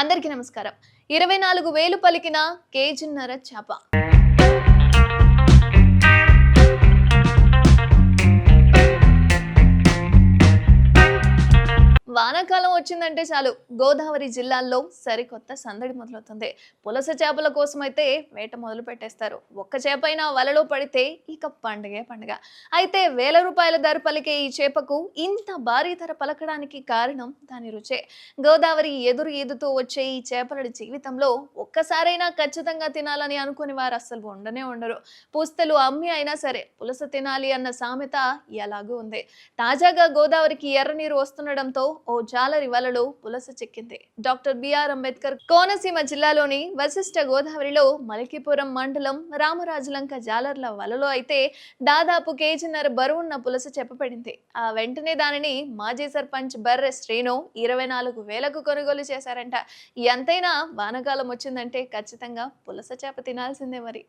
అందరికీ నమస్కారం. 24,000 పలికిన కేజీన్నర చేప. వానాకాలం వచ్చిందంటే చాలు గోదావరి జిల్లాల్లో సరికొత్త సందడి మొదలవుతుంది. పులస చేపల కోసం అయితే వేట మొదలు పెట్టేస్తారు. ఒక్క చేపైనా వలలో పడితే ఇక పండుగే పండుగ. అయితే వేల రూపాయల ధర పలికే ఈ చేపకు ఇంత భారీ ధర పలకడానికి కారణం దాని రుచే. గోదావరి ఎదురు ఈదుతూ వచ్చే ఈ చేపల జీవితంలో ఒక్కసారైనా ఖచ్చితంగా తినాలని అనుకుని వారు అస్సలు ఉండరు. పుస్తలు అమ్మి అయినా సరే పులస తినాలి అన్న సామెత ఎలాగూ ఉంది. తాజాగా గోదావరికి ఎర్ర నీరు వస్తుండడంతో ఓ జాలరి వలలో పులస చిక్కింది. డాక్టర్ బిఆర్ అంబేద్కర్ కోనసీమ జిల్లాలోని వశిష్ఠ గోదావరిలో మలికిపురం మండలం రామరాజులంక జాలర్ల వలలో అయితే దాదాపు కేజీన్నర బరువున్న పులస చెప్పబడింది. ఆ వెంటనే దానిని మాజీ సర్పంచ్ బర్రె శ్రీను 24,000కు కొనుగోలు చేశారంట. ఎంతైనా వానకాలం వచ్చిందంటే ఖచ్చితంగా పులస చేప తినాల్సిందే మరి.